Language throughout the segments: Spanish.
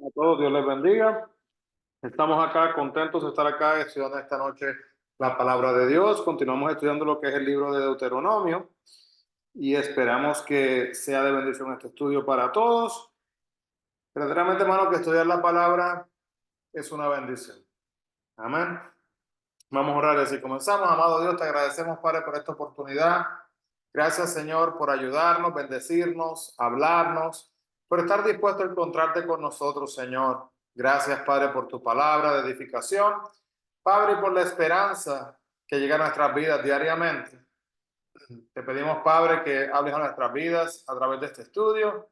A todos, Dios les bendiga. Estamos acá contentos de estar acá estudiando esta noche la palabra de Dios. Continuamos estudiando lo que es el libro de Deuteronomio y esperamos que sea de bendición este estudio para todos. Verdaderamente, hermano, que estudiar la palabra es una bendición. Amén. Vamos a orar y así comenzamos. Amado Dios, te agradecemos, Padre, por esta oportunidad. Gracias, Señor, por ayudarnos, bendecirnos, hablarnos, por estar dispuesto a encontrarte con nosotros, Señor. Gracias, Padre, por tu palabra de edificación. Padre, y por la esperanza que llega a nuestras vidas diariamente. Te pedimos, Padre, que hables a nuestras vidas a través de este estudio.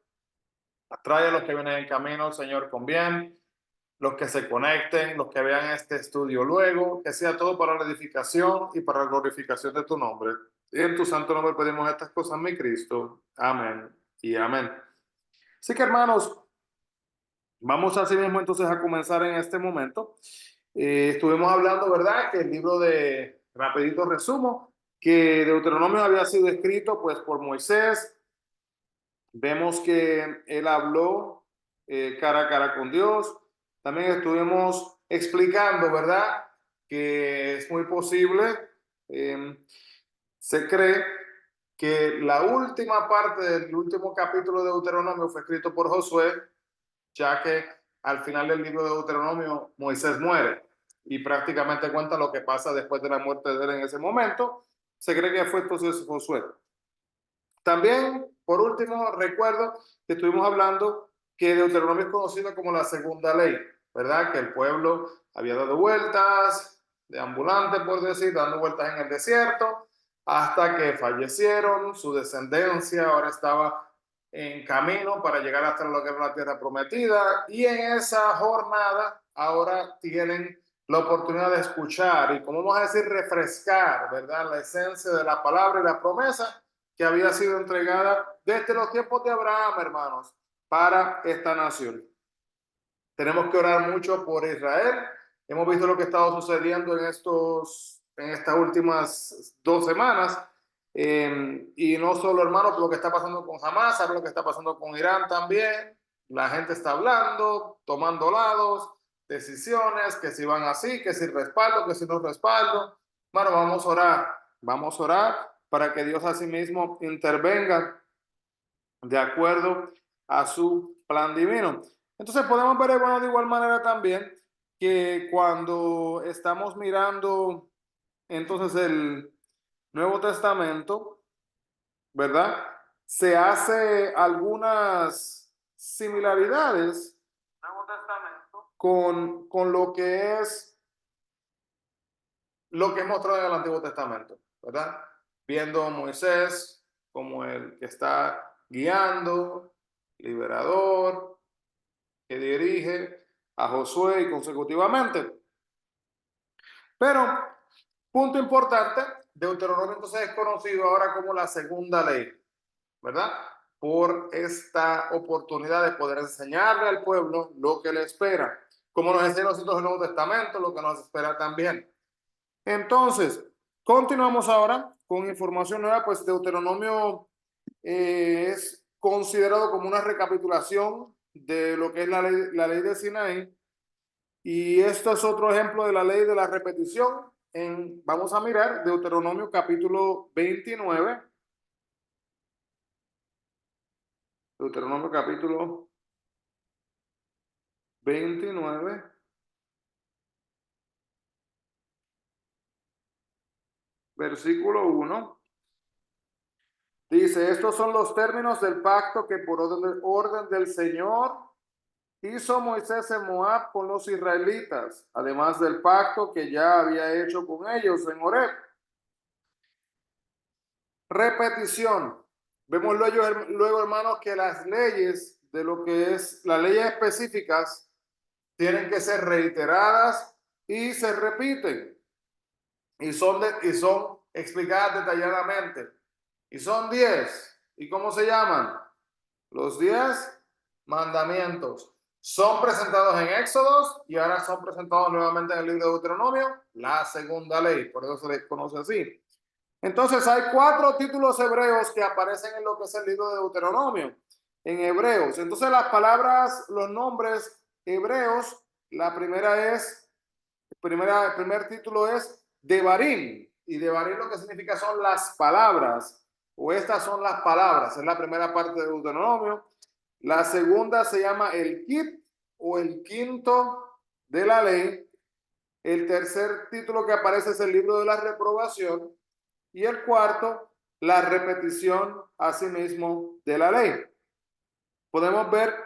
Atrae a los que vienen en camino, Señor, con bien, los que se conecten, los que vean este estudio luego, que sea todo para la edificación y para la glorificación de tu nombre. Y en tu santo nombre pedimos estas cosas, mi Cristo. Amén y amén. Así que, hermanos, vamos así mismo entonces a comenzar en este momento. Estuvimos hablando, ¿verdad? Que el libro de, rapidito resumo, que Deuteronomio había sido escrito pues por Moisés. Vemos que él habló cara a cara con Dios. También estuvimos explicando, ¿verdad? Que es muy posible, eh, se cree que la última parte del último capítulo de Deuteronomio fue escrito por Josué, ya que al final del libro de Deuteronomio Moisés muere y prácticamente cuenta lo que pasa después de la muerte de él en ese momento. Se cree que fue entonces Josué. También, por último, recuerdo que estuvimos hablando que Deuteronomio es conocido como la segunda ley, ¿verdad? Que el pueblo había dado vueltas, deambulante, por decir, dando vueltas en el desierto, hasta que fallecieron, su descendencia ahora estaba en camino para llegar hasta lo que era la tierra prometida, y en esa jornada ahora tienen la oportunidad de escuchar y, como vamos a decir, refrescar, ¿verdad? La esencia de la palabra y la promesa que había sido entregada desde los tiempos de Abraham, hermanos, para esta nación. Tenemos que orar mucho por Israel. Hemos visto lo que ha estado sucediendo en estas últimas 2 semanas. Y no solo, hermanos, lo que está pasando con Hamas, sabe lo que está pasando con Irán también. La gente está hablando, tomando lados, decisiones, que si van así, que si respaldo, que si no respaldo. Bueno, vamos a orar para que Dios asimismo intervenga de acuerdo a su plan divino. Entonces podemos ver, bueno, de igual manera también que cuando estamos mirando entonces el Nuevo Testamento, ¿verdad? Se hace algunas similaridades Nuevo Testamento con lo que es mostrado en el Antiguo Testamento, ¿verdad? Viendo a Moisés como el que está guiando, liberador, que dirige a Josué y consecutivamente. Pero, punto importante, Deuteronomio entonces es conocido ahora como la segunda ley, ¿verdad? Por esta oportunidad de poder enseñarle al pueblo lo que le espera, como nos enseña nosotros el Nuevo Testamento, lo que nos espera también. Entonces, continuamos ahora con información nueva, pues Deuteronomio es considerado como una recapitulación de lo que es la ley de Sinaí, y esto es otro ejemplo de la ley de la repetición. Vamos a mirar Deuteronomio capítulo 29, Deuteronomio capítulo 29, versículo 1. Dice, estos son los términos del pacto que por orden del Señor hizo Moisés en Moab con los israelitas, además del pacto que ya había hecho con ellos en Horeb. Repetición. Vemos luego, hermanos, que las leyes de lo que es las leyes específicas tienen que ser reiteradas y se repiten y son explicadas detalladamente. Y son 10. ¿Y cómo se llaman? Los 10 mandamientos. Son presentados en Éxodos y ahora son presentados nuevamente en el libro de Deuteronomio, la segunda ley, por eso se les conoce así. Entonces hay 4 títulos hebreos que aparecen en lo que es el libro de Deuteronomio, en hebreos. Entonces las palabras, los nombres Hebreos, el primer título es Devarim, y Devarim lo que significa son las palabras, o estas son las palabras, es la primera parte de Deuteronomio. La segunda se llama el Kit, o el quinto de la ley. El tercer título que aparece es el libro de la reprobación, y el cuarto, la repetición asimismo de la ley. Podemos ver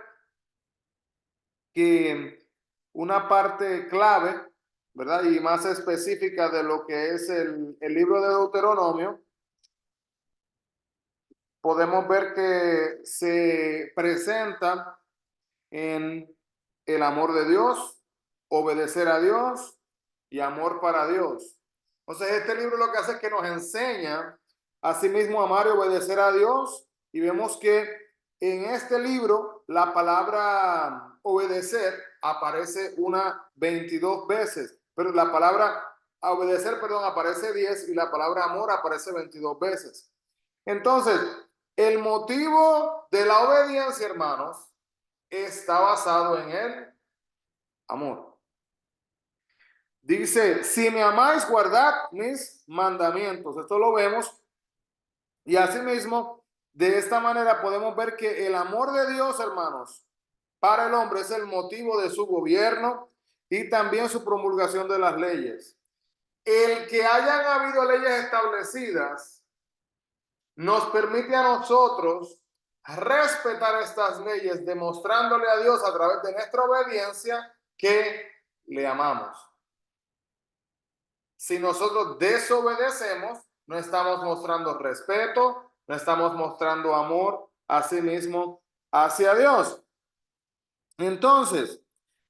que una parte clave, ¿verdad? Y más específica de lo que es el libro de Deuteronomio, podemos ver que se presenta en el amor de Dios, obedecer a Dios y amor para Dios. Entonces, este libro lo que hace es que nos enseña a sí mismo amar y obedecer a Dios, y vemos que en este libro la palabra obedecer aparece 22 veces, pero la palabra obedecer, perdón, aparece 10, y la palabra amor aparece 22 veces. Entonces, el motivo de la obediencia, hermanos, está basado en el amor. Dice, si me amáis, guardad mis mandamientos. Esto lo vemos. Y asimismo, de esta manera podemos ver que el amor de Dios, hermanos, para el hombre es el motivo de su gobierno y también su promulgación de las leyes. El que hayan habido leyes establecidas nos permite a nosotros respetar estas leyes, demostrándole a Dios a través de nuestra obediencia que le amamos. Si nosotros desobedecemos, no estamos mostrando respeto, no estamos mostrando amor a sí mismo hacia Dios. Entonces,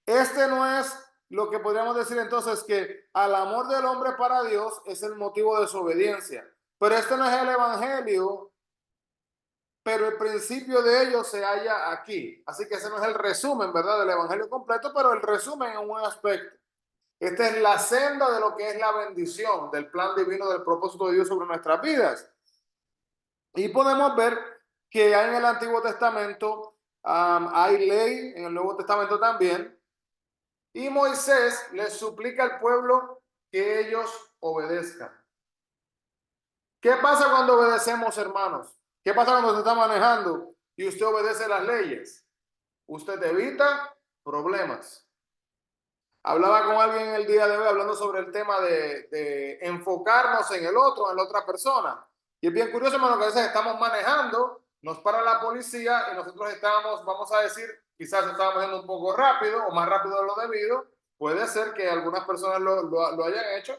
este no es lo que podríamos decir entonces, que al amor del hombre para Dios es el motivo de su obediencia. Pero este no es el evangelio, pero el principio de ello se halla aquí. Así que ese no es el resumen, ¿verdad?, del evangelio completo, pero el resumen en un aspecto. Esta es la senda de lo que es la bendición, del plan divino, del propósito de Dios sobre nuestras vidas. Y podemos ver que hay en el Antiguo Testamento, hay ley, en el Nuevo Testamento también, y Moisés les suplica al pueblo que ellos obedezcan. ¿Qué pasa cuando obedecemos, hermanos? ¿Qué pasa cuando se está manejando y usted obedece las leyes? Usted evita problemas. Hablaba con alguien el día de hoy hablando sobre el tema de enfocarnos en el otro, en la otra persona. Y es bien curioso, hermano, que a veces estamos manejando, nos para la policía y nosotros estamos, vamos a decir, quizás estábamos yendo un poco rápido o más rápido de lo debido. Puede ser que algunas personas lo hayan hecho.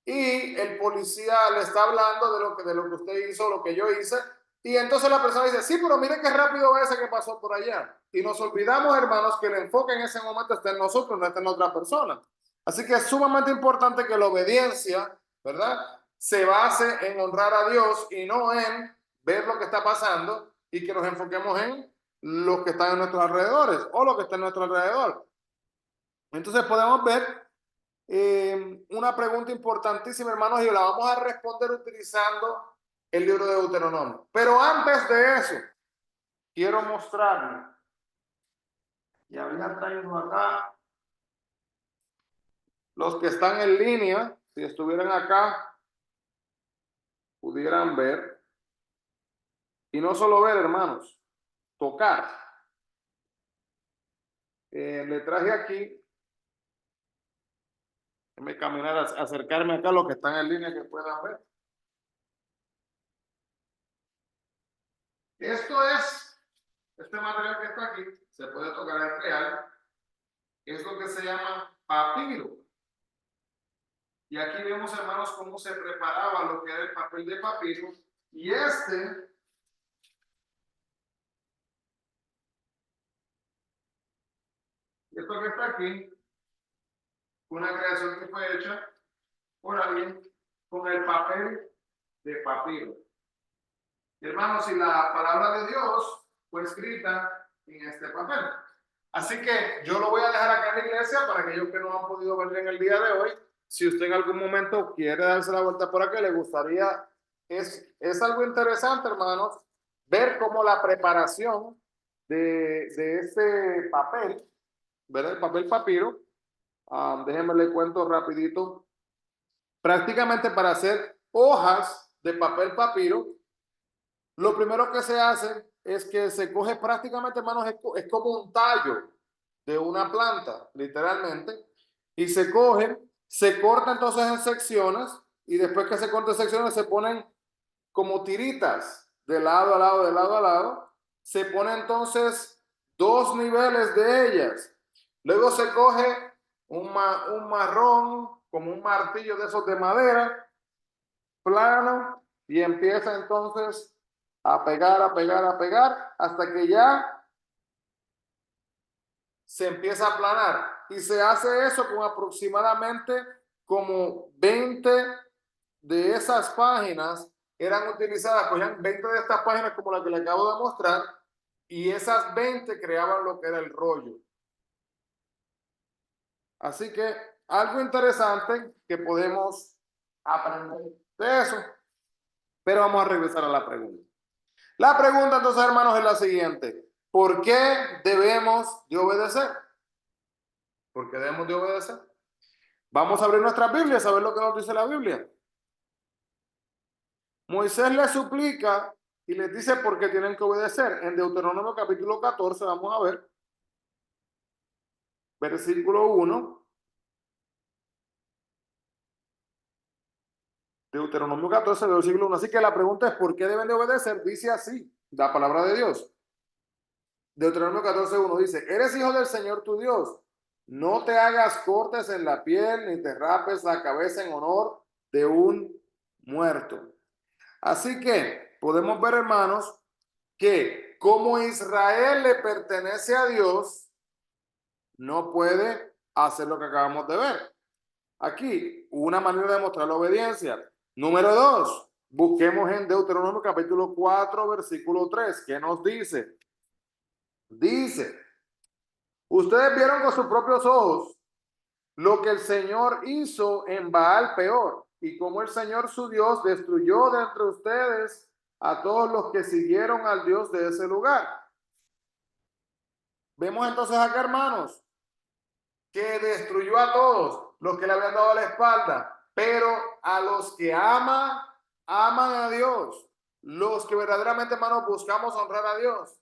Y el policía le está hablando de lo que usted hizo, lo que yo hice. Y entonces la persona dice, sí, pero mire qué rápido ese que pasó por allá. Y nos olvidamos, hermanos, que el enfoque en ese momento está en nosotros, no está en otra persona. Así que es sumamente importante que la obediencia, ¿verdad?, se base en honrar a Dios y no en ver lo que está pasando, y que nos enfoquemos en los que están en nuestros alrededores o lo que está en nuestro alrededor. Entonces podemos ver una pregunta importantísima, hermanos, y la vamos a responder utilizando el libro de Deuteronomio. Pero antes de eso, quiero mostrarles, y había traído acá, los que están en línea, si estuvieran acá, pudieran ver, y no solo ver, hermanos, tocar. Le traje aquí, déjenme caminar, acercarme acá a los que están en línea que puedan ver. Este material que está aquí, se puede tocar, es real, es lo que se llama papiro. Y aquí vemos, hermanos, cómo se preparaba lo que era el papel de papiro. Y esto que está aquí, una creación que fue hecha por alguien con el papel de papiro. Hermanos, y la palabra de Dios fue escrita en este papel. Así que yo lo voy a dejar acá en la iglesia para aquellos que no han podido verlo en el día de hoy. Si usted en algún momento quiere darse la vuelta por aquí, le gustaría, es algo interesante, hermanos, ver cómo la preparación de este papel ¿verdad? El papel papiro. Déjenme le cuento rapidito. Prácticamente para hacer hojas de papel papiro, lo primero que se hace es que se coge prácticamente, hermanos, es como un tallo de una planta, literalmente, y se coge, se corta entonces en secciones, y después que se corta en secciones se ponen como tiritas de lado a lado, de lado a lado. Se pone entonces dos niveles de ellas. Luego se coge un marrón, como un martillo de esos de madera, plano, y empieza entonces a pegar, a pegar, a pegar, hasta que ya se empieza a aplanar. Y se hace eso con aproximadamente como 20 de esas páginas eran utilizadas, cogían 20 de estas páginas como la que le acabo de mostrar, y esas 20 creaban lo que era el rollo. Así que algo interesante que podemos aprender de eso, pero vamos a regresar a la pregunta. La pregunta entonces, hermanos, es la siguiente: ¿por qué debemos de obedecer? ¿Por qué debemos de obedecer? Vamos a abrir nuestras Biblias a ver lo que nos dice la Biblia. Moisés les suplica y les dice por qué tienen que obedecer. En Deuteronomio capítulo 14, vamos a ver, versículo 1. Deuteronomio 14, versículo 1. Así que la pregunta es: ¿por qué deben de obedecer? Dice así la palabra de Dios. Deuteronomio 14, 1 dice: eres hijo del Señor tu Dios. No te hagas cortes en la piel, ni te rapes la cabeza en honor de un muerto. Así que podemos ver, hermanos, que como Israel le pertenece a Dios, no puede hacer lo que acabamos de ver. Aquí, una manera de mostrar la obediencia. Número 2, busquemos en Deuteronomio capítulo 4, versículo 3. ¿Qué nos dice? Dice: ustedes vieron con sus propios ojos lo que el Señor hizo en Baal Peor, y cómo el Señor su Dios destruyó de entre ustedes a todos los que siguieron al Dios de ese lugar. Vemos entonces acá, hermanos, que destruyó a todos los que le habían dado la espalda, pero a los que aman a Dios, los que verdaderamente, hermanos, buscamos honrar a Dios,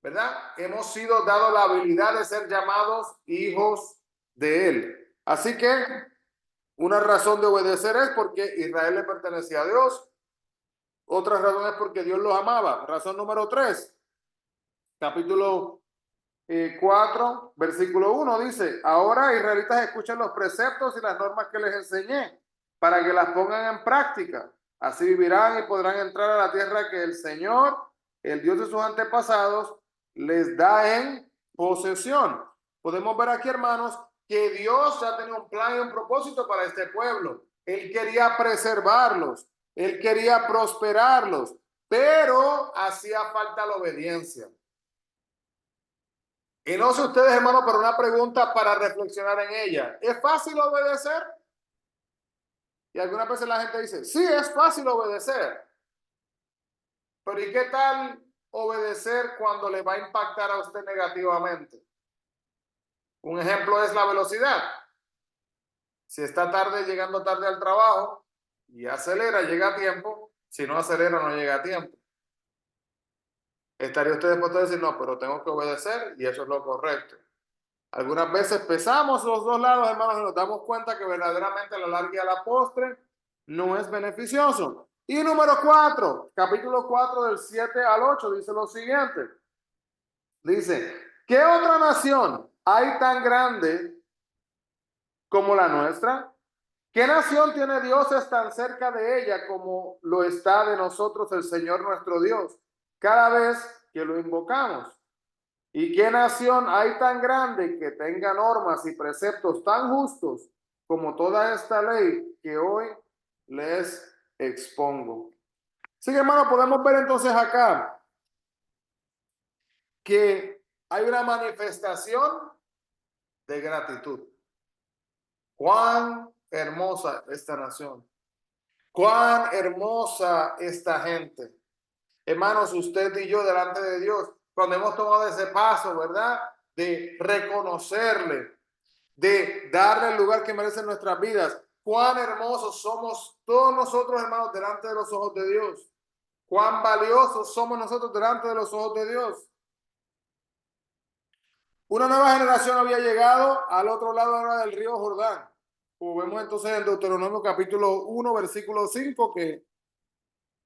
¿verdad? Hemos sido dados la habilidad de ser llamados hijos de Él. Así que una razón de obedecer es porque Israel le pertenecía a Dios. Otra razón es porque Dios los amaba. Razón número 3, capítulo 4, versículo 1 dice: ahora, israelitas, escuchen los preceptos y las normas que les enseñé para que las pongan en práctica. Así vivirán y podrán entrar a la tierra que el Señor, el Dios de sus antepasados, les da en posesión. Podemos ver aquí, hermanos, que Dios ya tenía un plan y un propósito para este pueblo. Él quería preservarlos, Él quería prosperarlos, pero hacía falta la obediencia. Y no sé ustedes, hermanos, pero una pregunta para reflexionar en ella. ¿Es fácil obedecer? Y algunas veces la gente dice: sí, es fácil obedecer. Pero ¿y qué tal obedecer cuando le va a impactar a usted negativamente? Un ejemplo es la velocidad. Si está tarde, llegando tarde al trabajo y acelera, llega a tiempo. Si no acelera, no llega a tiempo. Estaría usted dispuesto a decir: no, pero tengo que obedecer y eso es lo correcto. Algunas veces pesamos los dos lados, hermanos, y nos damos cuenta que verdaderamente a la larga y a la postre no es beneficioso. Y número 4, capítulo 4 del 7 al 8, dice lo siguiente. Dice: ¿qué otra nación hay tan grande como la nuestra? ¿Qué nación tiene dioses tan cerca de ella como lo está de nosotros el Señor nuestro Dios cada vez que lo invocamos? ¿Y qué nación hay tan grande que tenga normas y preceptos tan justos como toda esta ley que hoy les expongo? Así que, hermano, podemos ver entonces acá que hay una manifestación de gratitud. Cuán hermosa esta nación, cuán hermosa esta gente. Hermanos, usted y yo delante de Dios, cuando hemos tomado ese paso, ¿verdad? de reconocerle, de darle el lugar que merece en nuestras vidas. Cuán hermosos somos todos nosotros, hermanos, delante de los ojos de Dios. Cuán valiosos somos nosotros delante de los ojos de Dios. Una nueva generación había llegado al otro lado ahora del río Jordán. Como vemos entonces en Deuteronomio capítulo 1, versículo 5, que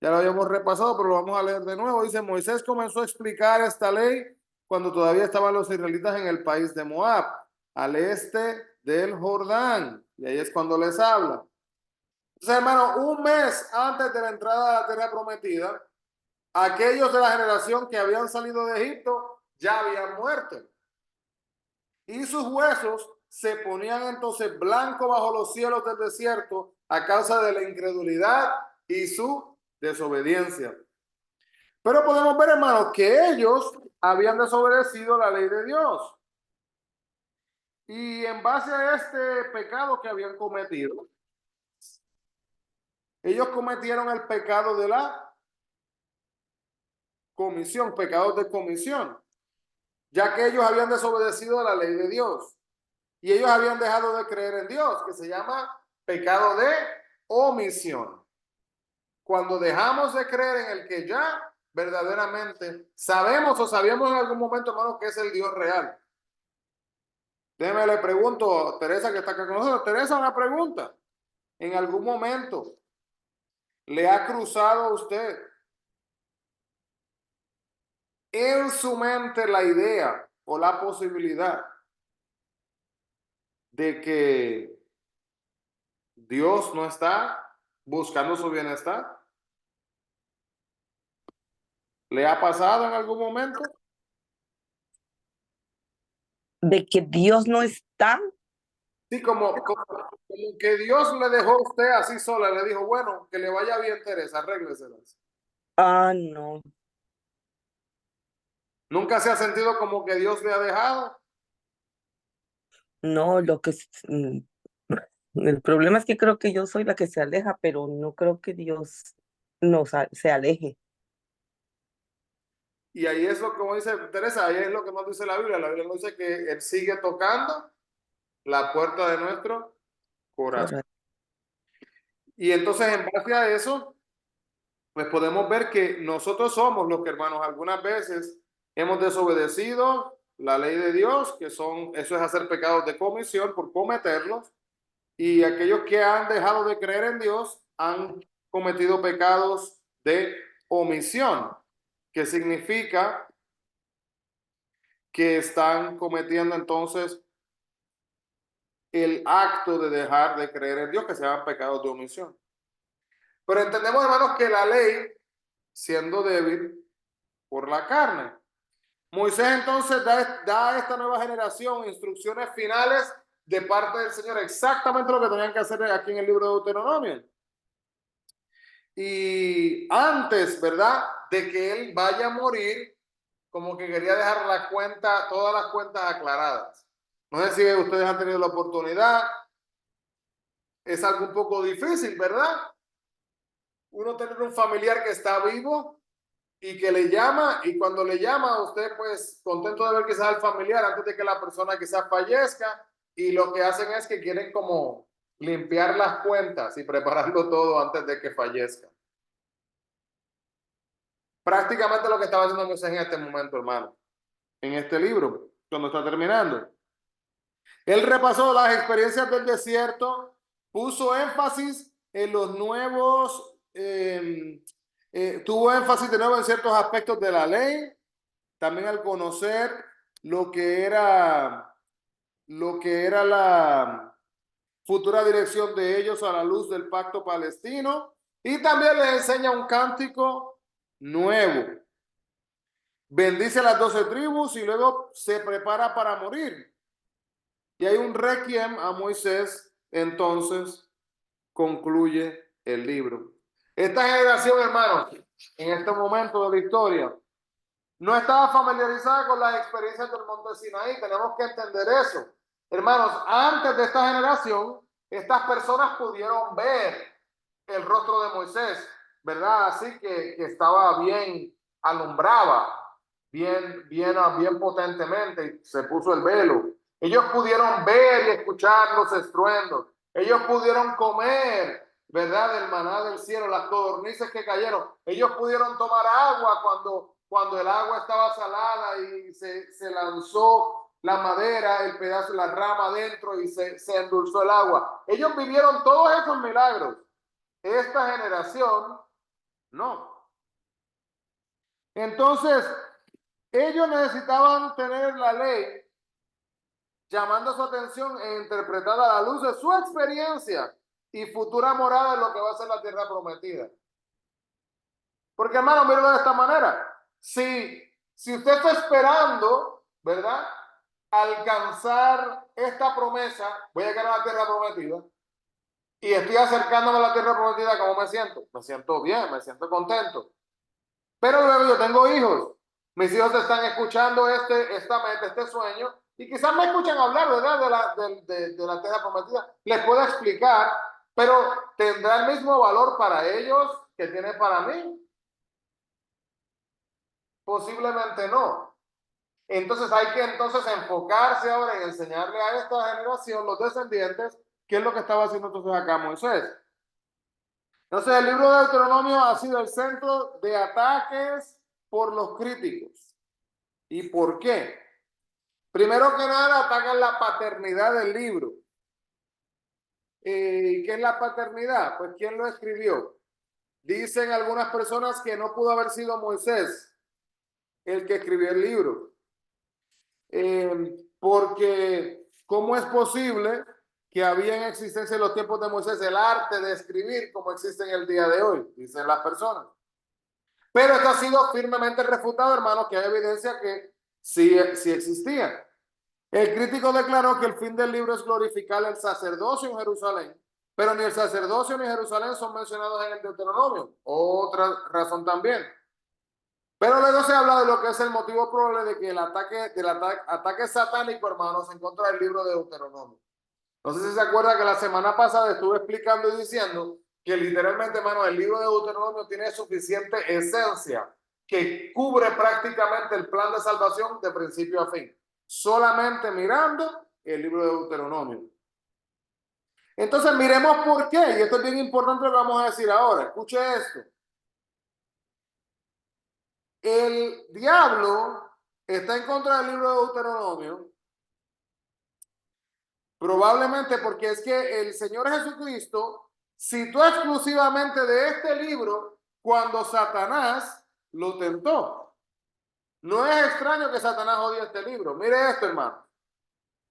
ya lo habíamos repasado, pero lo vamos a leer de nuevo. Dice, Moisés comenzó a explicar esta ley cuando todavía estaban los israelitas en el país de Moab, al este del Jordán. Y ahí es cuando les habla. Entonces, hermano, un mes antes de la entrada a la tierra prometida, aquellos de la generación que habían salido de Egipto ya habían muerto. Y sus huesos se ponían entonces blancos bajo los cielos del desierto a causa de la incredulidad y su desobediencia. Pero podemos ver, hermanos, que ellos habían desobedecido la ley de Dios. Y en base a este pecado que habían cometido, ellos cometieron el pecado de la comisión, pecados de comisión, ya que ellos habían desobedecido la ley de Dios. Y ellos habían dejado de creer en Dios, que se llama pecado de omisión. Cuando dejamos de creer en el que ya verdaderamente sabemos o sabíamos en algún momento, hermano, que es el Dios real. Déjeme le pregunto a Teresa, que está acá con nosotros. Teresa, una pregunta. ¿En algún momento le ha cruzado a usted en su mente la idea o la posibilidad de que Dios no está buscando su bienestar? ¿Le ha pasado en algún momento? De que Dios no está. Sí, como que Dios le dejó a usted así sola, le dijo, bueno, que le vaya bien, Teresa, arrégleselas. Ah, no, ¿Nunca se ha sentido como que Dios le ha dejado? no, el problema es que creo que yo soy la que se aleja, pero no creo que Dios se aleje. Y ahí es lo que como dice Teresa, ahí es lo que nos dice la Biblia. La Biblia nos dice que Él sigue tocando la puerta de nuestro corazón. Correcto. Y entonces en base a eso, pues podemos ver que nosotros somos los que, hermanos, algunas veces hemos desobedecido la ley de Dios, que eso es hacer pecados de comisión por cometerlos, y aquellos que han dejado de creer en Dios han cometido pecados de omisión, que significa que están cometiendo entonces el acto de dejar de creer en Dios, que se llaman pecados de omisión. Pero entendemos, hermanos, que la ley, siendo débil por la carne, Moisés entonces da a esta nueva generación instrucciones finales de parte del Señor, exactamente lo que tenían que hacer aquí en el libro de Deuteronomio. Y antes, ¿verdad?, de que él vaya a morir, como que quería dejar todas las cuentas aclaradas. No sé si ustedes han tenido la oportunidad, es algo un poco difícil, ¿verdad? Uno tener un familiar que está vivo y que le llama, y cuando le llama, usted pues contento de ver quizás al familiar antes de que la persona quizás fallezca, y lo que hacen es que quieren como limpiar las cuentas y prepararlo todo antes de que fallezca. Prácticamente lo que estaba haciendo Moisés en este momento, hermano, en este libro, cuando está terminando. Él repasó las experiencias del desierto, puso énfasis en los nuevos, tuvo énfasis de nuevo en ciertos aspectos de la ley, también al conocer lo que era, lo que era la futura dirección de ellos a la luz del pacto palestino, y también les enseña un cántico nuevo. Bendice a las 12 tribus y luego se prepara para morir. Y hay un requiem a Moisés, entonces concluye el libro. Esta generación, hermanos, en este momento de la historia, no estaba familiarizada con las experiencias del monte Sinaí. Tenemos que entender eso. Hermanos, antes de esta generación, estas personas pudieron ver el rostro de Moisés, ¿verdad? Así que estaba bien, alumbraba. bien potentemente, y se puso el velo. Ellos pudieron ver y escuchar los estruendos. Ellos pudieron comer, ¿verdad? El maná del cielo, las codornices que cayeron. Ellos pudieron tomar agua cuando el agua estaba salada y se lanzó la madera, el pedazo, la rama adentro y se endulzó el agua. Ellos vivieron todos esos milagros. Esta generación, no. Entonces, ellos necesitaban tener la ley llamando su atención e interpretada a la luz de su experiencia y futura morada en lo que va a ser la tierra prometida. Porque, hermano, mírenlo de esta manera. Si usted está esperando, ¿verdad?, alcanzar esta promesa, voy a llegar a la tierra prometida, y estoy acercándome a la tierra prometida, ¿cómo me siento? Me siento bien, me siento contento. Pero luego yo tengo hijos. Mis hijos están escuchando esta meta, este sueño, y quizás me escuchan hablar, ¿verdad?, de la tierra prometida. Les puedo explicar, pero ¿tendrá el mismo valor para ellos que tiene para mí? Posiblemente no. Entonces hay que enfocarse ahora en enseñarle a esta generación, los descendientes, qué es lo que estaba haciendo entonces acá Moisés. Entonces el libro de Deuteronomio ha sido el centro de ataques por los críticos. ¿Y por qué? Primero que nada, atacan la paternidad del libro. ¿Qué es la paternidad? Pues ¿quién lo escribió? Dicen algunas personas que no pudo haber sido Moisés el que escribió el libro. Porque ¿cómo es posible que había en existencia en los tiempos de Moisés el arte de escribir como existe en el día de hoy? Dicen las personas. Pero esto ha sido firmemente refutado, hermanos, que hay evidencia que sí existía. El crítico declaró que el fin del libro es glorificar el sacerdocio en Jerusalén, pero ni el sacerdocio ni Jerusalén son mencionados en el Deuteronomio. Otra razón también. Pero luego se habla de lo que es el motivo probable de que el ataque satánico, hermanos, en contra del libro de Deuteronomio. No sé si se acuerda que la semana pasada estuve explicando y diciendo que literalmente, hermano, el libro de Deuteronomio tiene suficiente esencia que cubre prácticamente el plan de salvación de principio a fin. Solamente mirando el libro de Deuteronomio. Entonces miremos por qué, y esto es bien importante lo que vamos a decir ahora. Escuche esto. El diablo está en contra del libro de Deuteronomio, probablemente porque es que el Señor Jesucristo citó exclusivamente de este libro cuando Satanás lo tentó. No es extraño que Satanás odie este libro. Mire esto, hermano.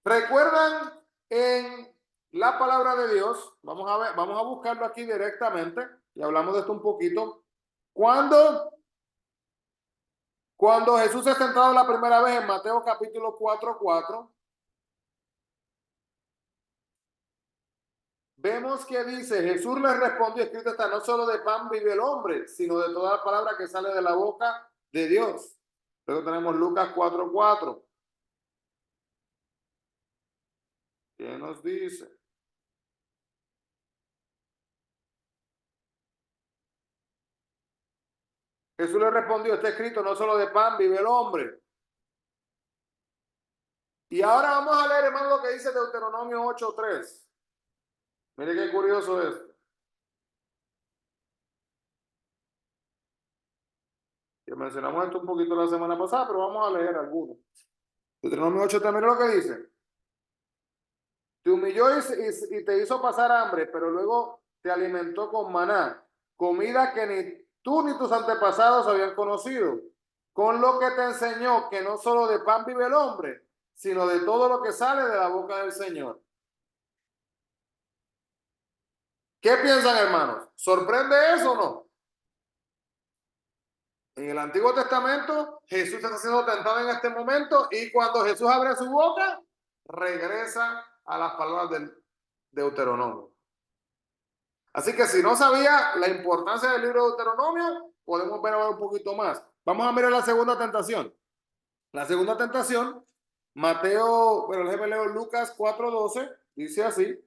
¿Recuerdan en la palabra de Dios? Vamos a ver, vamos a buscarlo aquí directamente y hablamos de esto un poquito. Cuando Jesús es tentado la primera vez en Mateo capítulo 4:4, vemos que dice, Jesús le respondió, escrito está, no solo de pan vive el hombre, sino de toda la palabra que sale de la boca de Dios. Luego tenemos Lucas 4:4. ¿Qué nos dice? Jesús le respondió, está escrito, no solo de pan vive el hombre. Y ahora vamos a leer, hermano, lo que dice Deuteronomio 8:3. Mire qué curioso es. Ya mencionamos esto un poquito la semana pasada, pero vamos a leer algunos. Deuteronomio 8:3, mire lo que dice. Te humilló y te hizo pasar hambre, pero luego te alimentó con maná, comida que ni tú ni tus antepasados habían conocido, con lo que te enseñó que no solo de pan vive el hombre, sino de todo lo que sale de la boca del Señor. ¿Qué piensan, hermanos? ¿Sorprende eso o no? En el Antiguo Testamento, Jesús está siendo tentado en este momento y cuando Jesús abre su boca, regresa a las palabras del Deuteronomio. Así que si no sabía la importancia del libro de Deuteronomio, podemos ver ahora un poquito más. Vamos a mirar la segunda tentación. La segunda tentación, Mateo, bueno, déjeme leer Lucas 4:12, dice así.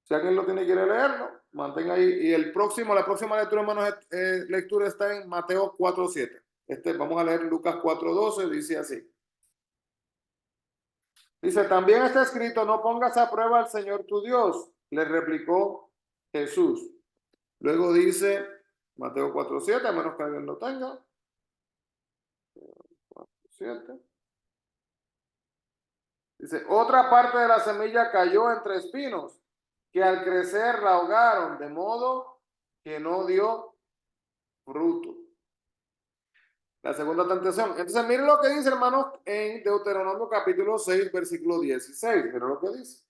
Si alguien lo tiene y quiere leerlo, mantenga ahí. Y la próxima lectura, hermanos, lectura está en Mateo 4:7. Vamos a leer Lucas 4:12, dice así. Dice, también está escrito, no pongas a prueba al Señor tu Dios, le replicó Jesús. Luego dice, Mateo 4:7, a menos que alguien lo tenga. 4:7. Dice, otra parte de la semilla cayó entre espinos, que al crecer la ahogaron, de modo que no dio fruto. La segunda tentación. Entonces, miren lo que dice, hermanos, en Deuteronomio capítulo 6, versículo 16. Miren lo que dice.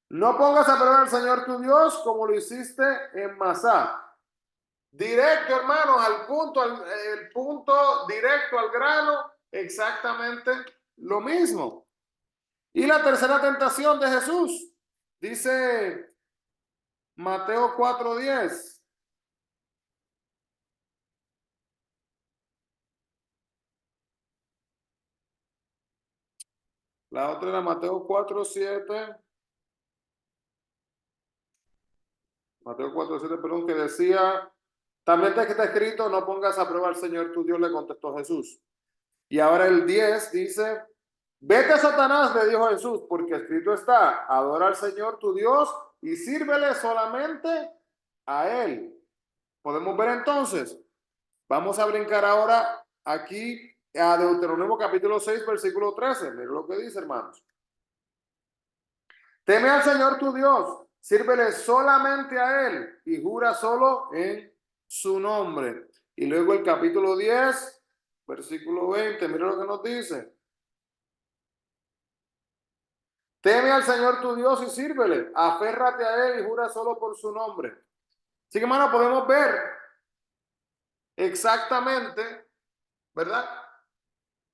No pongas a prueba al Señor tu Dios como lo hiciste en Masá. Directo, hermanos, al punto, el punto directo al grano, exactamente lo mismo. Y la tercera tentación de Jesús, dice Mateo 4:10. La otra era Mateo 4:7. Mateo 4:7, perdón, que decía, también está escrito, no pongas a prueba al Señor tu Dios, le contestó Jesús. Y ahora el 10 dice, vete Satanás, le dijo Jesús, porque escrito está, adora al Señor tu Dios y sírvele solamente a Él. Podemos ver entonces, vamos a brincar ahora aquí a Deuteronomio capítulo 6, versículo 13. Miren lo que dice, hermanos. Teme al Señor tu Dios, sírvele solamente a Él y jura solo en su nombre. Y luego el capítulo 10, versículo 20, mira lo que nos dice. Teme al Señor tu Dios y sírvele, aférrate a Él y jura solo por su nombre. Así que, hermano, podemos ver exactamente, ¿verdad?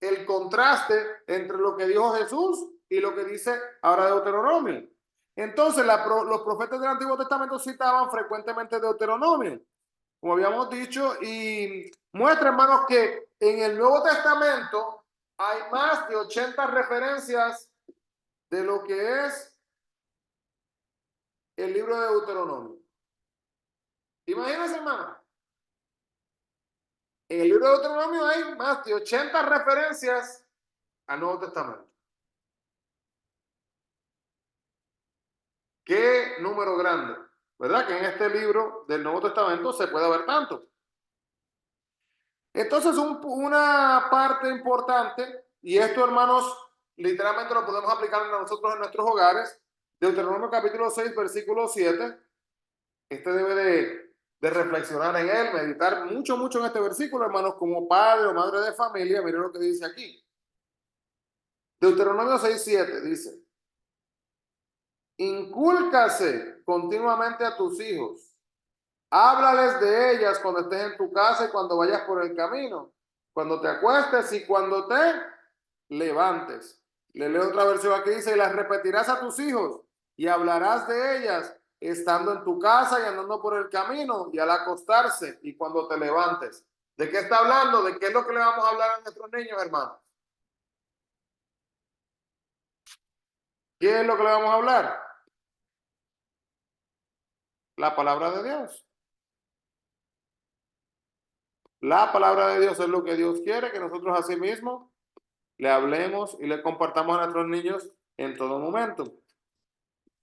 El contraste entre lo que dijo Jesús y lo que dice ahora Deuteronomio. Entonces, los profetas del Antiguo Testamento citaban frecuentemente Deuteronomio, como habíamos dicho, y muestra, hermanos, que en el Nuevo Testamento hay más de 80 referencias de lo que es el libro de Deuteronomio. Imagínense, hermano, en el libro de Deuteronomio hay más de 80 referencias al Nuevo Testamento. Qué número grande, ¿verdad? Que en este libro del Nuevo Testamento se puede ver tanto. Entonces, una parte importante, y esto, hermanos, literalmente lo podemos aplicar a nosotros en nuestros hogares, Deuteronomio capítulo 6, versículo 7, debe de reflexionar en él, meditar mucho, mucho en este versículo, hermanos, como padre o madre de familia. Miren lo que dice aquí. Deuteronomio 6, 7 dice, incúlcase continuamente a tus hijos. Háblales de ellas cuando estés en tu casa y cuando vayas por el camino, cuando te acuestes y cuando te levantes. Le leo otra versión aquí, dice, y las repetirás a tus hijos y hablarás de ellas estando en tu casa y andando por el camino y al acostarse y cuando te levantes. ¿De qué está hablando? ¿De qué es lo que le vamos a hablar a nuestros niños, hermanos? ¿Qué es lo que le vamos a hablar? La palabra de Dios. La palabra de Dios es lo que Dios quiere, que nosotros así mismo le hablemos y le compartamos a nuestros niños en todo momento.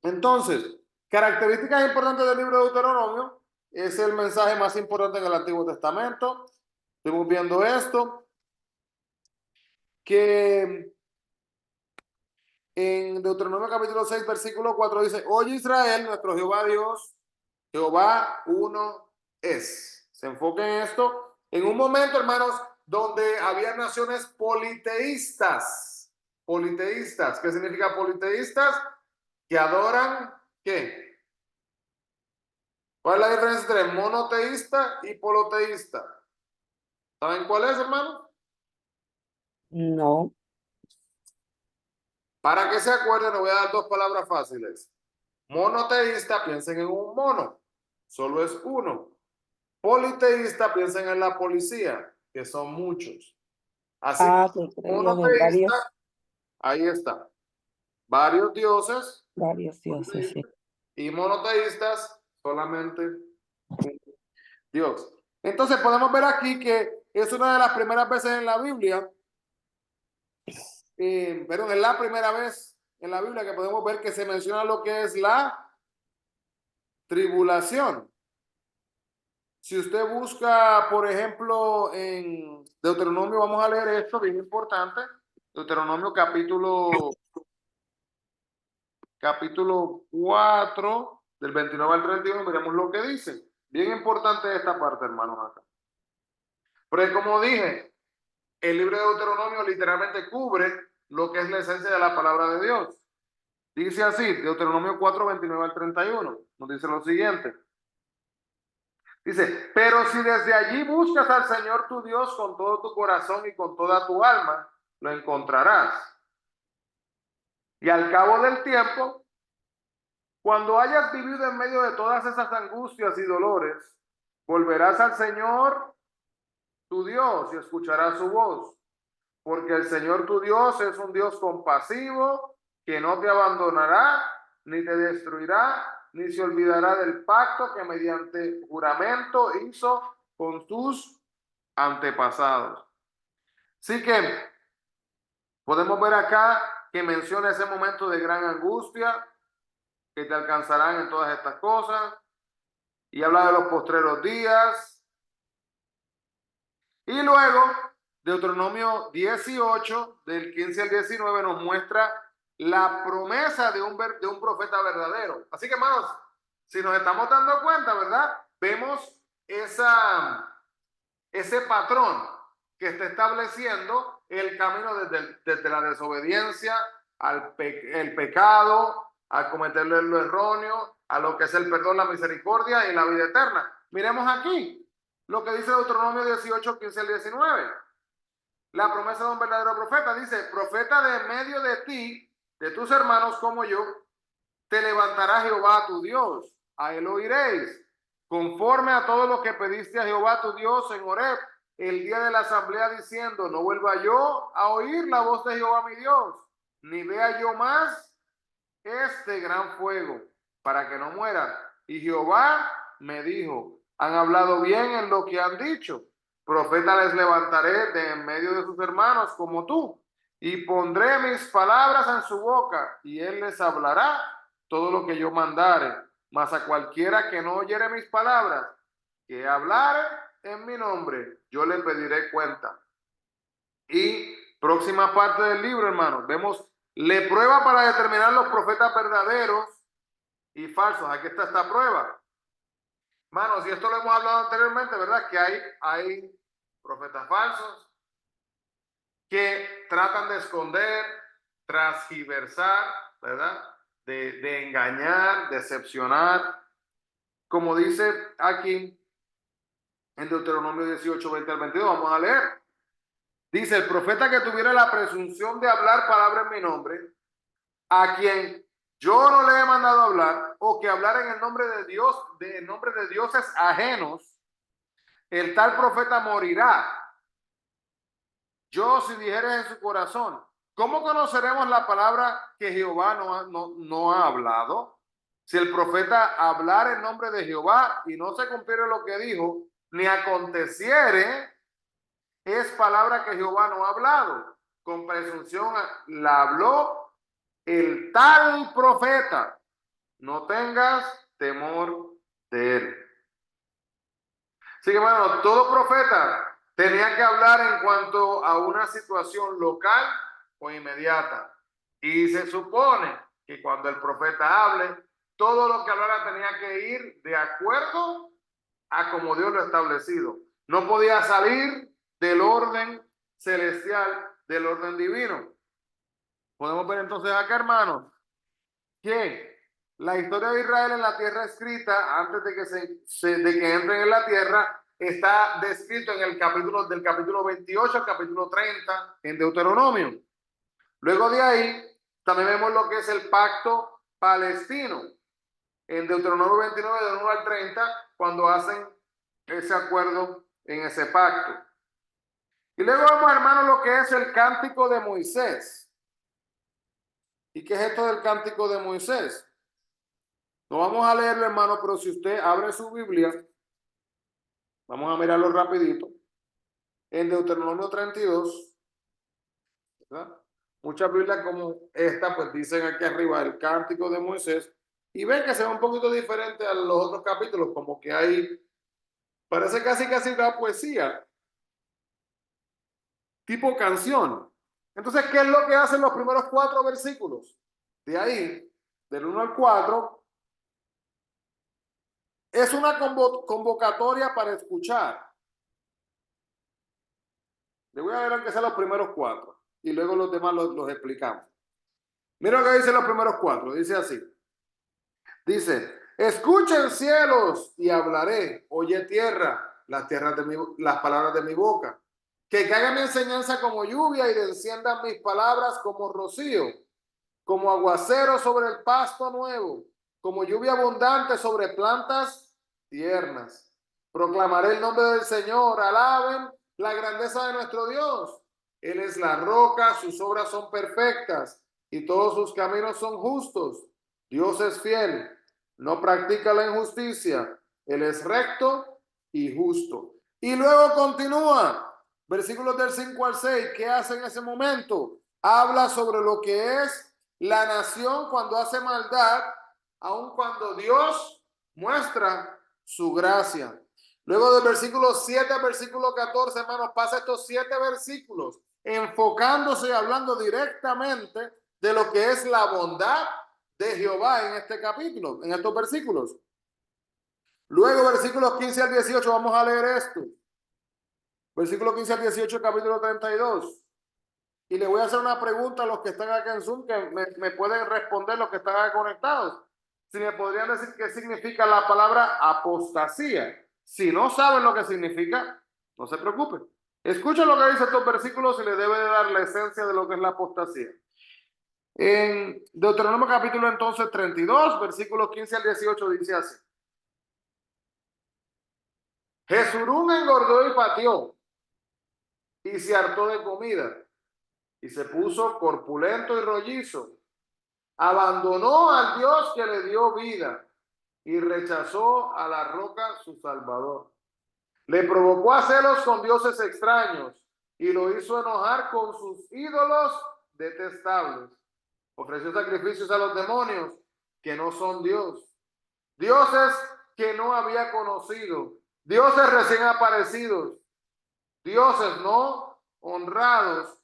Entonces, características importantes del libro de Deuteronomio, es el mensaje más importante en el Antiguo Testamento. Estamos viendo esto, que en Deuteronomio capítulo 6, versículo 4 dice, oye Israel, nuestro Jehová Dios, Jehová uno es. Se enfoca en esto, en un momento, hermanos, donde había naciones politeístas. Politeístas, ¿qué significa politeístas? Que adoran, ¿qué? ¿Cuál es la diferencia entre monoteísta y poloteísta? ¿Saben cuál es, hermano? No. Para que se acuerden, les voy a dar dos palabras fáciles. Monoteísta, piensen en un mono, solo es uno. Politeísta, piensen en la policía, que son muchos. Así que Que creían en monoteísta, ahí está. Varios dioses, varios dioses, sí. y monoteístas, solamente un Dios. Entonces podemos ver aquí que es una de las primeras veces en la Biblia, pero es la primera vez en la Biblia que podemos ver que se menciona lo que es la tribulación. Si usted busca, por ejemplo, en Deuteronomio, vamos a leer esto, bien importante. Deuteronomio capítulo 4, del 29 al 31, miremos lo que dice. Bien importante esta parte, hermanos, acá. Porque como dije, el libro de Deuteronomio literalmente cubre lo que es la esencia de la palabra de Dios. Dice así, Deuteronomio 4, 29 al 31, nos dice lo siguiente. Dice, pero si desde allí buscas al Señor tu Dios con todo tu corazón y con toda tu alma, lo encontrarás. Y al cabo del tiempo, cuando hayas vivido en medio de todas esas angustias y dolores, volverás al Señor tu Dios y escucharás su voz. Porque el Señor tu Dios es un Dios compasivo, que no te abandonará, ni te destruirá, ni se olvidará del pacto que mediante juramento hizo con tus antepasados. Así que podemos ver acá que menciona ese momento de gran angustia que te alcanzarán en todas estas cosas, y habla de los postreros días. Y luego, Deuteronomio 18, del 15 al 19, nos muestra la promesa de un profeta verdadero. Así que, hermanos, si nos estamos dando cuenta, ¿verdad? Vemos ese patrón que está estableciendo el camino desde la desobediencia el pecado, al cometer lo erróneo, a lo que es el perdón, la misericordia y la vida eterna. Miremos aquí lo que dice Deuteronomio 18, 15 al 19. La promesa de un verdadero profeta dice: profeta de medio de ti, de tus hermanos como yo, te levantará Jehová tu Dios, a él oiréis, conforme a todo lo que pediste a Jehová tu Dios en Horeb, el día de la asamblea, diciendo: no vuelva yo a oír la voz de Jehová mi Dios, ni vea yo más este gran fuego, para que no muera. Y Jehová me dijo: han hablado bien en lo que han dicho. Profeta les levantaré de en medio de sus hermanos como tú, y pondré mis palabras en su boca, y él les hablará todo lo que yo mandare. Mas a cualquiera que no oyere mis palabras, que hablare en mi nombre, yo le pediré cuenta. Y próxima parte del libro, hermanos, vemos le prueba para determinar los profetas verdaderos y falsos. Aquí está esta prueba. Hermanos, y esto lo hemos hablado anteriormente, ¿verdad? Que hay profetas falsos que tratan de esconder, transgiversar, ¿verdad? De engañar, decepcionar. Como dice aquí en Deuteronomio 18, 20 al 22, vamos a leer. Dice: el profeta que tuviera la presunción de hablar palabra en mi nombre, a quien yo no le he mandado hablar, o que hablar en el nombre de Dios, en nombre de dioses ajenos, el tal profeta morirá. Yo, si dijere en su corazón, ¿cómo conoceremos la palabra que Jehová no ha hablado? Si el profeta hablar en nombre de Jehová y no se cumpliere lo que dijo, ni aconteciere, es palabra que Jehová no ha hablado. Con presunción la habló el tal profeta. No tengas temor de él. Así que, hermano, todo profeta tenía que hablar en cuanto a una situación local o inmediata. Y se supone que cuando el profeta hable, todo lo que hablara tenía que ir de acuerdo a como Dios lo ha establecido. No podía salir del orden celestial, del orden divino. Podemos ver entonces acá, hermanos, que la historia de Israel en la tierra escrita, antes de que entren en la tierra, está descrito en el capítulo 28 al capítulo 30 en Deuteronomio. Luego de ahí, también vemos lo que es el pacto palestino en Deuteronomio 29, del 1 al 30, cuando hacen ese acuerdo en ese pacto. Y luego vemos, hermanos, lo que es el cántico de Moisés. ¿Y qué es esto del cántico de Moisés? No vamos a leerlo, hermano, pero si usted abre su Biblia Vamos a mirarlo rapidito. En Deuteronomio 32, ¿verdad? Muchas Biblias como esta, pues dicen aquí arriba el cántico de Moisés. Y ven que se ve un poquito diferente a los otros capítulos, como que hay, parece casi una poesía, tipo canción. Entonces, ¿qué es lo que hacen los primeros 4 versículos? De ahí, del 1 al 4, es una convocatoria para escuchar. Le voy a ver aunque sea los primeros 4 y luego los demás los explicamos. Mira lo que dicen los primeros 4, dice así. Dice, escuchen cielos y hablaré, oye tierra, las palabras de mi boca. Que caiga mi enseñanza como lluvia y desciendan mis palabras como rocío, como aguacero sobre el pasto nuevo, como lluvia abundante sobre plantas tiernas. Proclamaré el nombre del Señor, alaben la grandeza de nuestro Dios. Él es la roca, sus obras son perfectas y todos sus caminos son justos. Dios es fiel, no practica la injusticia, Él es recto y justo. Y luego continúa, versículos del 5 al 6, ¿qué hace en ese momento? Habla sobre lo que es la nación cuando hace maldad, aun cuando Dios muestra su gracia. Luego del versículo 7 al versículo 14, hermanos, pasa estos 7 versículos enfocándose y hablando directamente de lo que es la bondad de Jehová en este capítulo, en estos versículos. Luego, versículos 15 al 18, vamos a leer esto. Versículo 15 al 18, capítulo 32. Y le voy a hacer una pregunta a los que están acá en Zoom, que me pueden responder los que están acá conectados. Si me podrían decir qué significa la palabra apostasía. Si no saben lo que significa, no se preocupen. Escuchen lo que dice estos versículos y les debe de dar la esencia de lo que es la apostasía. En Deuteronomio capítulo entonces 32, versículos 15 al 18 dice así. Jesurún engordó y pateó y se hartó de comida y se puso corpulento y rollizo. Abandonó al Dios que le dio vida y rechazó a la roca su salvador. Le provocó a celos con dioses extraños y lo hizo enojar con sus ídolos detestables. Ofreció sacrificios a los demonios que no son Dios, dioses que no había conocido, dioses recién aparecidos, dioses no honrados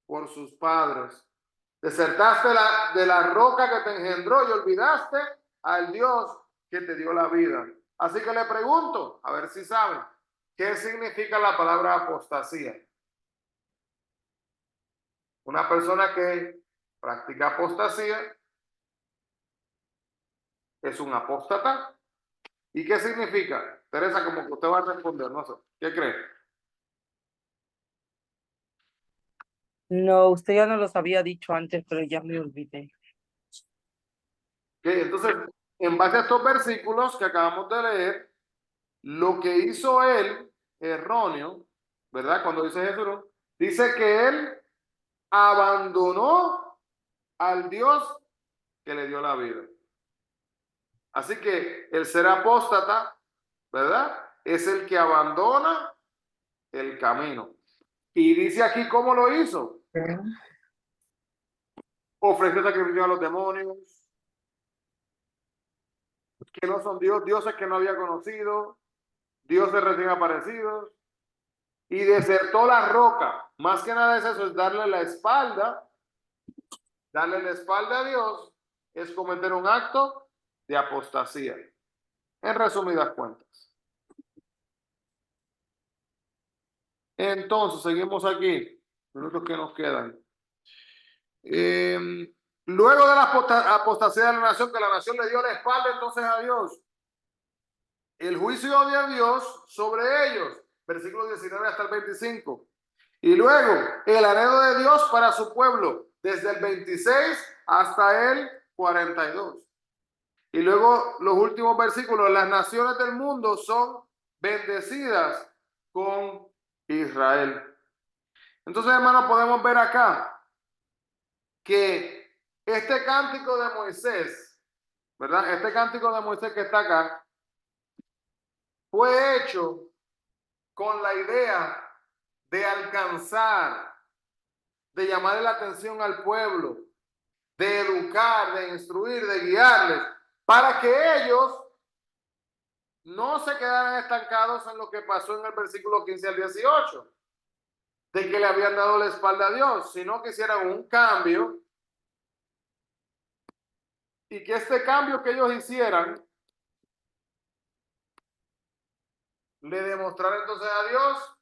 por sus padres. Desertaste de la roca que te engendró y olvidaste al Dios que te dio la vida. Así que le pregunto, a ver si saben, ¿qué significa la palabra apostasía? Una persona que practica apostasía es un apóstata. ¿Y qué significa? Teresa, como que usted va a responder, no sé. ¿Qué cree? No, usted ya no los había dicho antes, pero ya me olvidé. ¿Qué? Entonces, en base a estos versículos que acabamos de leer, lo que hizo él, erróneo, ¿verdad? Cuando dice Jesús, dice que él abandonó al Dios que le dio la vida. Así que el ser apóstata, ¿verdad? Es el que abandona el camino. Y dice aquí cómo lo hizo. Ofreció sacrificio a los demonios, que no son Dios, dioses que no había conocido, dioses recién aparecidos, y desertó la roca. Más que nada es eso, es darle la espalda a Dios, es cometer un acto de apostasía. En resumidas cuentas. Entonces, seguimos aquí, minutos que nos quedan. Luego de la apostasía de la nación, que la nación le dio la espalda entonces a Dios, el juicio de Dios sobre ellos, versículo 19 hasta el 25. Y luego el anhelo de Dios para su pueblo, desde el 26 hasta el 42. Y luego los últimos versículos, las naciones del mundo son bendecidas con Israel. Entonces, hermanos, podemos ver acá que este cántico de Moisés, ¿verdad? Este cántico de Moisés que está acá, fue hecho con la idea de alcanzar, de llamarle la atención al pueblo, de educar, de instruir, de guiarles, para que ellos no se quedaran estancados en lo que pasó en el versículo 15 al 18, de que le habían dado la espalda a Dios, sino que hicieran un cambio y que este cambio que ellos hicieran le demostrara entonces a Dios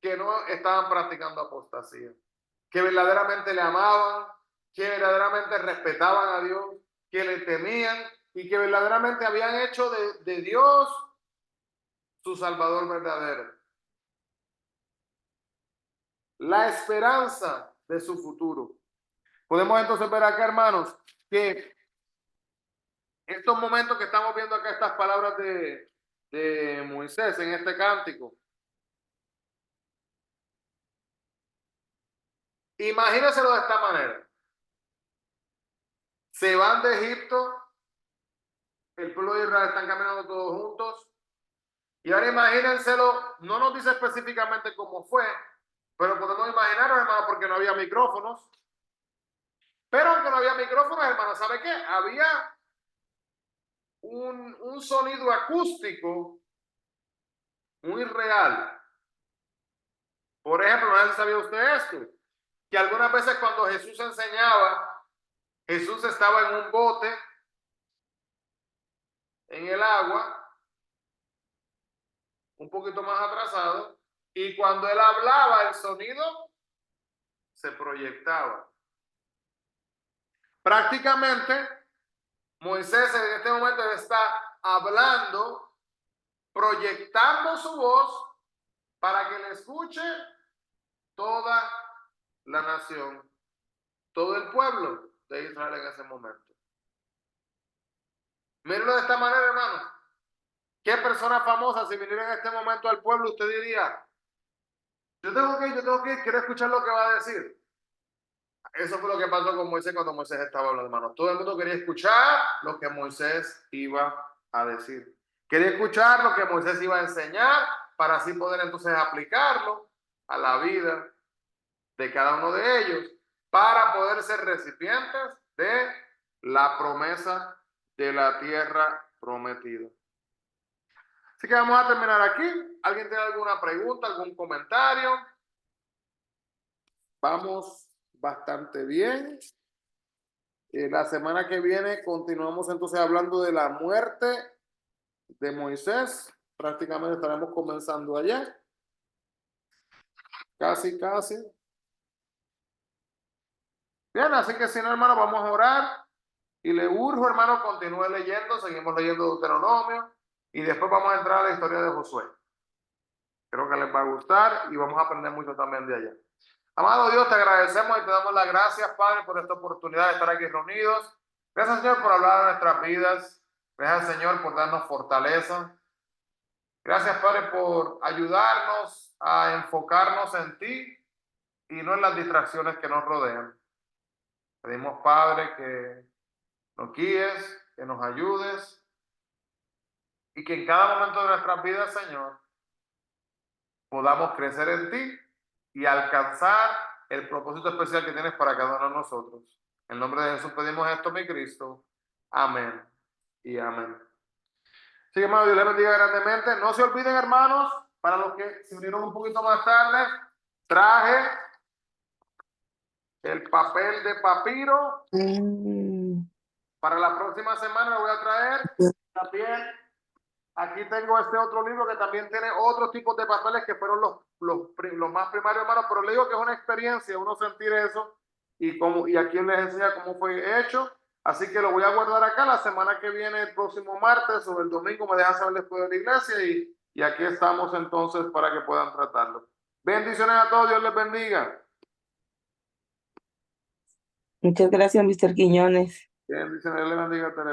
que no estaban practicando apostasía, que verdaderamente le amaban, que verdaderamente respetaban a Dios, que le temían y que verdaderamente habían hecho de Dios su Salvador verdadero. La esperanza de su futuro. Podemos entonces ver acá, hermanos, que estos momentos que estamos viendo acá, estas palabras de Moisés en este cántico, imagínenselo de esta manera. Se van de Egipto, el pueblo de Israel están caminando todos juntos, y ahora imagínenselo, no nos dice específicamente cómo fue, pero podemos imaginarnos, hermano, porque no había micrófonos. Pero aunque no había micrófonos, hermano, ¿sabe qué? Había un sonido acústico muy real. Por ejemplo, no sé si sabía usted esto, que algunas veces cuando Jesús enseñaba, Jesús estaba en un bote, en el agua, un poquito más atrasado, y cuando él hablaba, el sonido se proyectaba. Prácticamente, Moisés en este momento está hablando, proyectando su voz para que le escuche toda la nación, todo el pueblo de Israel en ese momento. Mírenlo de esta manera, hermano. ¿Qué persona famosa, si viniera en este momento al pueblo, usted diría, yo tengo que ir, quiero escuchar lo que va a decir? Eso fue lo que pasó con Moisés cuando Moisés estaba hablando, hermano. Todo el mundo quería escuchar lo que Moisés iba a decir. Quería escuchar lo que Moisés iba a enseñar para así poder entonces aplicarlo a la vida de cada uno de ellos, para poder ser recipientes de la promesa de la tierra prometida. Así que vamos a terminar aquí. ¿Alguien tiene alguna pregunta, algún comentario? Vamos bastante bien. La semana que viene continuamos entonces hablando de la muerte de Moisés. Prácticamente estaremos comenzando allá. Casi, casi. Bien, así que si no, hermano, vamos a orar. Y le urjo, hermano, continúe leyendo. Seguimos leyendo Deuteronomio. Y después vamos a entrar a la historia de Josué. Creo que les va a gustar y vamos a aprender mucho también de allá. Amado Dios, te agradecemos y te damos las gracias, Padre, por esta oportunidad de estar aquí reunidos. Gracias, Señor, por hablar de nuestras vidas. Gracias, Señor, por darnos fortaleza. Gracias, Padre, por ayudarnos a enfocarnos en ti y no en las distracciones que nos rodean. Pedimos, Padre, que nos guíes, que nos ayudes y que en cada momento de nuestras vidas, Señor, podamos crecer en ti y alcanzar el propósito especial que tienes para cada uno de nosotros. En nombre de Jesús pedimos esto, mi Cristo. Amén y amén. Así que, hermano, Dios les bendiga grandemente. No se olviden, hermanos, para los que se unieron un poquito más tarde, traje el papel de papiro. Para la próxima semana lo voy a traer también. Aquí tengo este otro libro que también tiene otros tipos de papeles que fueron los más primarios, hermano, pero le digo que es una experiencia uno sentir eso y aquí les enseña cómo fue hecho. Así que lo voy a guardar acá. La semana que viene, el próximo martes o el domingo, me dejan saber después de la iglesia y aquí estamos entonces para que puedan tratarlo. Bendiciones a todos, Dios les bendiga. Muchas gracias, Mr. Quiñones. Bendiciones, Dios les bendiga.